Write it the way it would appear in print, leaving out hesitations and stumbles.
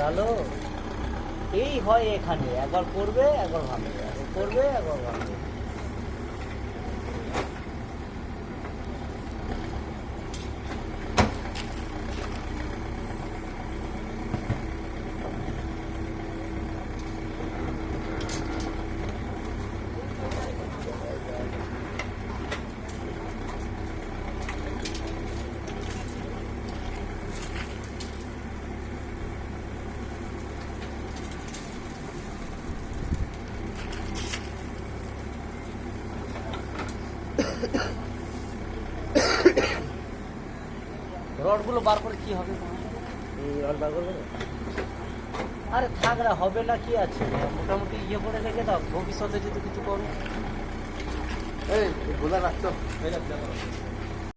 লালো এই হয় এখানে, একবার করবে একবার ভাঙবে, একবার করবে একবার ভাঙবে। রডগুলো বার করে কি হবে? এই রড বার করবে না? আরে থাক না, হবে না কি আছে, মোটামুটি ইয়ে করে রেখে দাও, ভবিষ্যতে যদি কিছু করো। এই বোঝা রাখছো